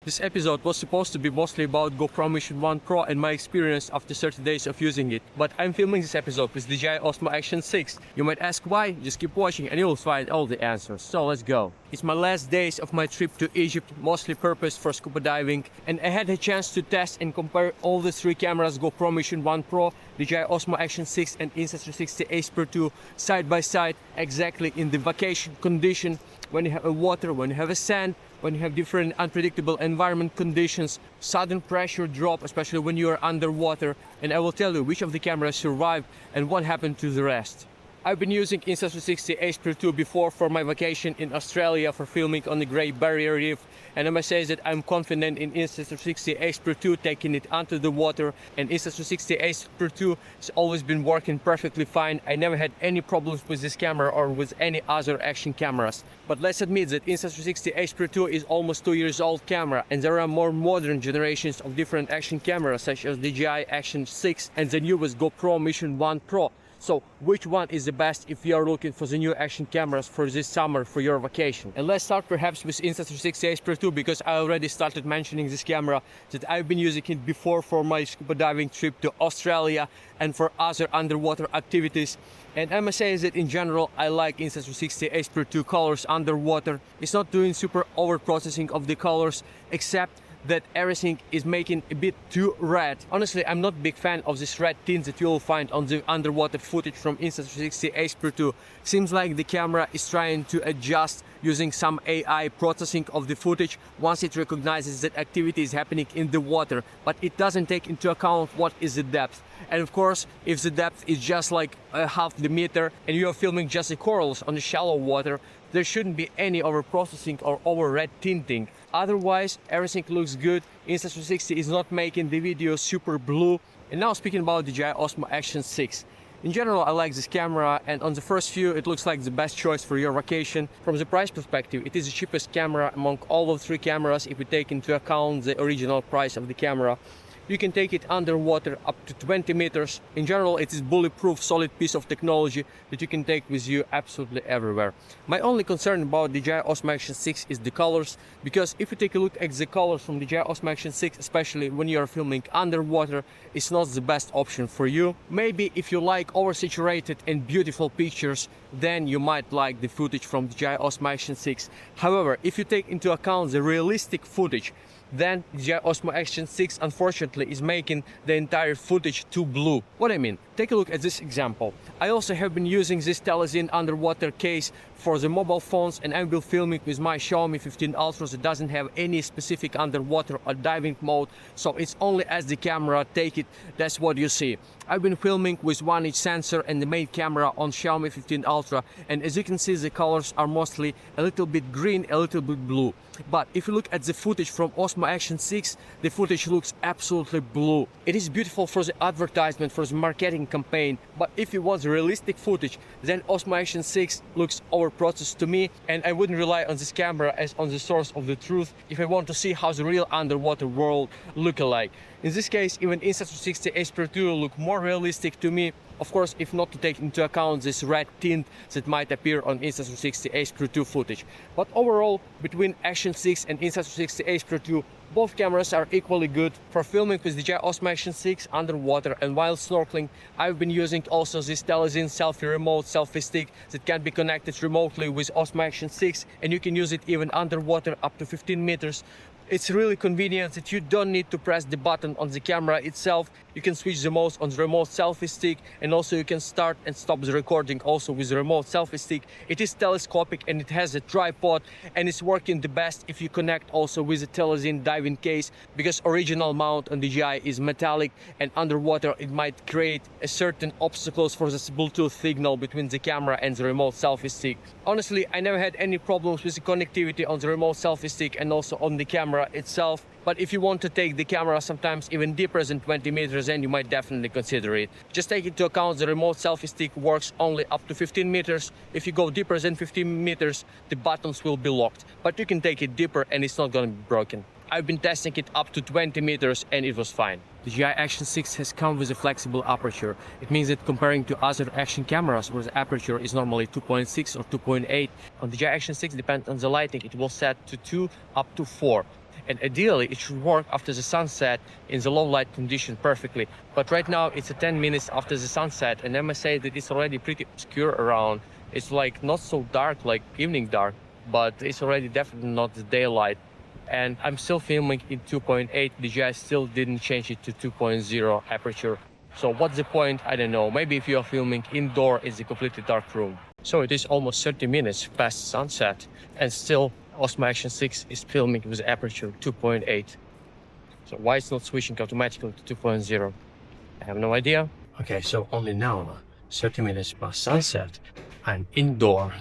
This episode was supposed to be mostly about GoPro Mission 1 Pro and my experience after 30 days of using it. But I'm filming this episode with DJI Osmo Action 6. You might ask why? Just keep watching and you'll find all the answers. So let's go. It's my last days of my trip to Egypt, mostly purpose for scuba diving. And I had a chance to test and compare all the three cameras, GoPro Mission 1 Pro, DJI Osmo Action 6 and Insta360 Ace Pro 2 side by side, exactly in the vacation condition, when you have a water, when you have a sand, when you have different unpredictable environment conditions, sudden pressure drop, especially when you are underwater, and I will tell you which of the cameras survived and what happened to the rest. I've been using Insta360 Ace Pro 2 before for my vacation in Australia for filming on the Great Barrier Reef, and I must say that I'm confident in Insta360 Ace Pro 2 taking it onto the water, and Insta360 Ace Pro 2 has always been working perfectly fine. I never had any problems with this camera or with any other action cameras. But let's admit that Insta360 Ace Pro 2 is almost 2 years old camera, and there are more modern generations of different action cameras such as DJI Action 6 and the newest GoPro Mission 1 Pro. So which one is the best if you are looking for the new action cameras for this summer for your vacation? And let's start perhaps with Insta360 Ace Pro 2, because I already started mentioning this camera that I've been using it before for my scuba diving trip to Australia and for other underwater activities. And I must say that in general I like Insta360 Ace Pro 2 colors underwater. It's not doing super over processing of the colors, except that everything is making a bit too red. Honestly, I'm not a big fan of this red tint that you'll find on the underwater footage from Insta360 Ace Pro 2. Seems like the camera is trying to adjust using some AI processing of the footage once it recognizes that activity is happening in the water, but it doesn't take into account what is the depth. And of course, if the depth is just like half the meter and you are filming just the corals on the shallow water, there shouldn't be any over processing or over red tinting. Otherwise, everything looks good. Insta360 is not making the video super blue. And now speaking about DJI Osmo Action 6. In general, I like this camera, and on the first view it looks like the best choice for your vacation. From the price perspective, it is the cheapest camera among all of three cameras if we take into account the original price of the camera. You can take it underwater up to 20 meters. In general, it is bulletproof, solid piece of technology that you can take with you absolutely everywhere. My only concern about DJI Osmo Action 6 is the colors, because if you take a look at the colors from DJI Osmo Action 6, especially when you are filming underwater, it's not the best option for you. Maybe if you like oversaturated and beautiful pictures, then you might like the footage from DJI Osmo Action 6. However, if you take into account the realistic footage, then DJI Osmo Action 6 unfortunately is making the entire footage too blue. What I mean? Take a look at this example. I also have been using this Telesin underwater case for the mobile phones, and I've been filming with my Xiaomi 15 Ultra that doesn't have any specific underwater or diving mode, so it's only as the camera take it, that's what you see. I've been filming with 1-inch sensor and the main camera on Xiaomi 15 Ultra, and as you can see the colors are mostly a little bit green, a little bit blue. But if you look at the footage from Osmo Action 6, the footage looks absolutely blue. It is beautiful for the advertisement, for the marketing campaign, but if you want realistic footage, then Osmo Action 6 looks overprocessed to me, and I wouldn't rely on this camera as on the source of the truth if I want to see how the real underwater world look alike. In this case, even Insta360 Ace Pro 2 look more realistic to me. Of course, if not to take into account this red tint that might appear on Insta360 Ace Pro 2 footage. But overall, between Action 6 and Insta360 Ace Pro 2, both cameras are equally good. For filming with DJI Osmo Action 6 underwater and while snorkeling, I've been using also this Telesin Selfie remote selfie stick that can be connected remotely with Osmo Action 6, and you can use it even underwater up to 15 meters. It's really convenient that you don't need to press the button on the camera itself. You can switch the modes on the remote selfie stick, and also you can start and stop the recording also with the remote selfie stick. It is telescopic and it has a tripod, and it's working the best if you connect also with the Telesin diving case, because original mount on DJI is metallic, and underwater it might create a certain obstacles for this Bluetooth signal between the camera and the remote selfie stick. Honestly, I never had any problems with the connectivity on the remote selfie stick and also on the camera itself. But if you want to take the camera sometimes even deeper than 20 meters, then you might definitely consider it. Just take into account the remote selfie stick works only up to 15 meters. If you go deeper than 15 meters, the buttons will be locked. But you can take it deeper and it's not going to be broken. I've been testing it up to 20 meters and it was fine. The DJI Action 6 has come with a flexible aperture. It means that comparing to other action cameras where the aperture is normally 2.6 or 2.8, on the DJI Action 6, depending on the lighting, it will set to 2 up to 4. and ideally it should work after the sunset in the low light condition perfectly. But right now it's 10 minutes after the sunset, and I must say that it's already pretty obscure around. It's like not so dark like evening dark, but it's already definitely not the daylight. And I'm still filming in 2.8. DJI still didn't change it to 2.0 aperture. So what's the point? I don't know. Maybe if you are filming indoor, it's a completely dark room. So it is almost 30 minutes past sunset, and still Osmo Action 6 is filming with aperture 2.8. So why it's not switching automatically to 2.0? I have no idea. Okay, so only now, 30 minutes past sunset, I'm indoor.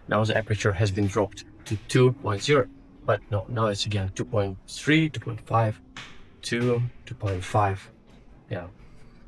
Now the aperture has been dropped to 2.0. But no, now it's again 2.3, 2.5, 2.5. Yeah.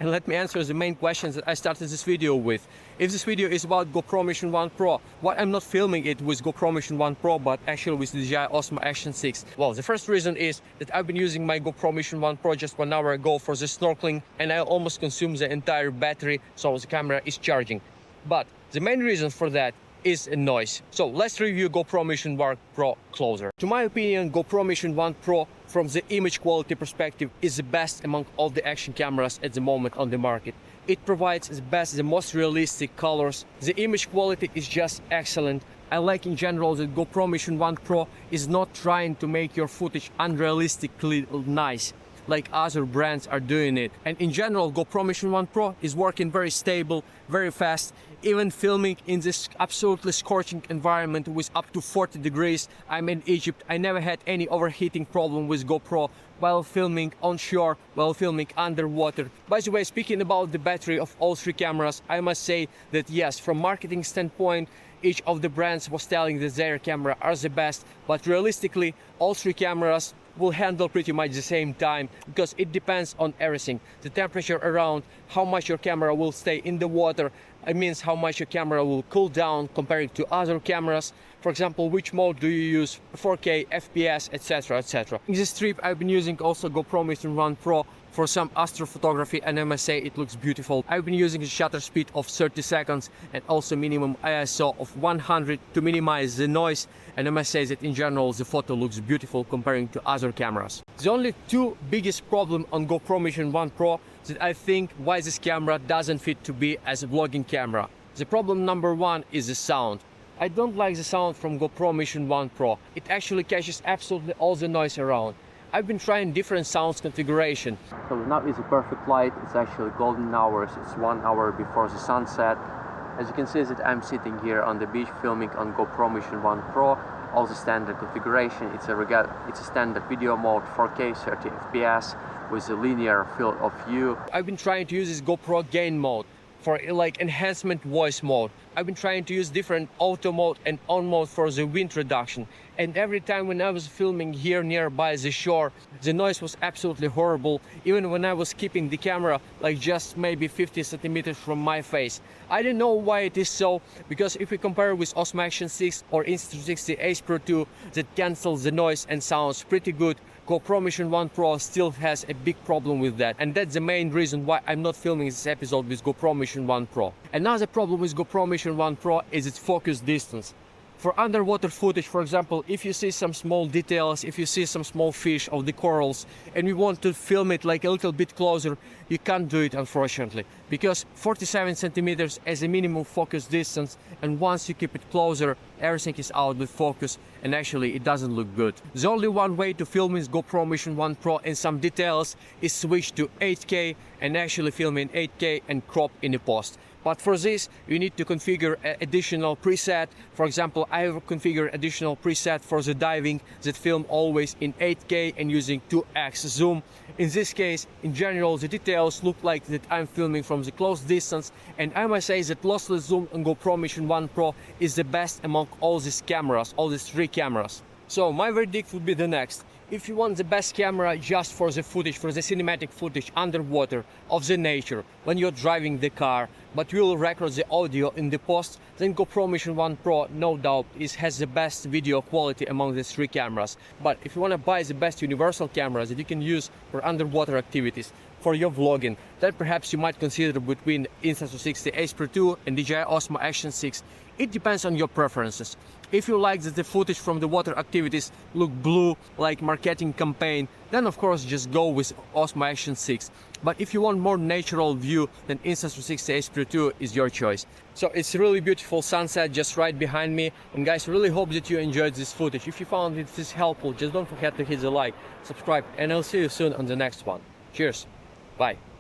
And let me answer the main questions that I started this video with. If this video is about GoPro Mission 1 Pro, why I'm not filming it with GoPro Mission 1 Pro, but actually with the DJI Osmo Action 6? Well, the first reason is that I've been using my GoPro Mission 1 Pro just 1 hour ago for the snorkeling, and I almost consumed the entire battery, so the camera is charging. But the main reason for that is a noise. So let's review GoPro Mission 1 Pro closer. To my opinion, GoPro Mission 1 Pro from the image quality perspective is the best among all the action cameras at the moment on the market. It provides the best, the most realistic colors. The image quality is just excellent. I like in general that GoPro Mission 1 Pro is not trying to make your footage unrealistically nice like other brands are doing it. And in general, GoPro Mission 1 Pro is working very stable, very fast. Even filming in this absolutely scorching environment with up to 40 degrees. I'm in Egypt. I never had any overheating problem with GoPro while filming on shore, while filming underwater. By the way, speaking about the battery of all three cameras, I must say that yes, from marketing standpoint, each of the brands was telling that their camera are the best, but realistically, all three cameras will handle pretty much the same time, because it depends on everything. The temperature around, how much your camera will stay in the water, it means how much your camera will cool down compared to other cameras. For example, which mode do you use, 4K, FPS, etc, etc. In this trip I've been using also GoPro Mission 1 Pro for some astrophotography, and I must say it looks beautiful. I've been using a shutter speed of 30 seconds and also minimum ISO of 100 to minimize the noise, and I must say that in general the photo looks beautiful comparing to other cameras. The only two biggest problem on GoPro Mission 1 Pro that I think why this camera doesn't fit to be as a vlogging camera. The problem number one is the sound. I don't like the sound from GoPro Mission 1 Pro. It actually catches absolutely all the noise around. I've been trying different sounds configuration. So now is a perfect light. It's actually golden hours. It's 1 hour before the sunset. As you can see that I'm sitting here on the beach filming on GoPro Mission 1 Pro. All the standard configuration. It's a standard video mode, 4K 30 FPS with a linear field of view. I've been trying to use this GoPro gain mode for like enhancement voice mode. I've been trying to use different auto mode and on mode for the wind reduction. And every time when I was filming here nearby the shore, the noise was absolutely horrible. Even when I was keeping the camera like just maybe 50 centimeters from my face. I don't know why it is so, because if we compare with Osmo Action 6 or Insta360 Ace Pro 2 that cancels the noise and sounds pretty good, GoPro Mission 1 Pro still has a big problem with that, and that's the main reason why I'm not filming this episode with GoPro Mission 1 Pro. Another problem with GoPro Mission 1 Pro is its focus distance. For underwater footage, for example, if you see some small details, if you see some small fish of the corals and you want to film it like a little bit closer, you can't do it unfortunately, because 47 centimeters as a minimum focus distance, and once you keep it closer, everything is out with focus and actually it doesn't look good. The only one way to film with GoPro Mission 1 Pro in some details is switch to 8K and actually film in 8K and crop in the post. But for this, you need to configure an additional preset. For example, I have configured additional preset for the diving that film always in 8K and using 2x zoom. In this case, in general, the details look like that I'm filming from the close distance, and I must say that lossless zoom on GoPro Mission 1 Pro is the best among all these cameras, all these three cameras. So my verdict would be the next. If you want the best camera just for the footage, for the cinematic footage underwater of the nature when you're driving the car, but you will record the audio in the post, then GoPro Mission 1 Pro no doubt has the best video quality among the three cameras. But if you want to buy the best universal cameras that you can use for underwater activities, for your vlogging, then perhaps you might consider between Insta360 Ace Pro 2 and DJI Osmo Action 6. It depends on your preferences. If you like that the footage from the water activities look blue like marketing campaign, then of course just go with Osmo Action 6. But if you want more natural view, then Insta360 Ace Pro 2 is your choice. So it's really beautiful sunset just right behind me. And guys, really hope that you enjoyed this footage. If you found this helpful, just don't forget to hit the like, subscribe, and I'll see you soon on the next one. Cheers. Bye.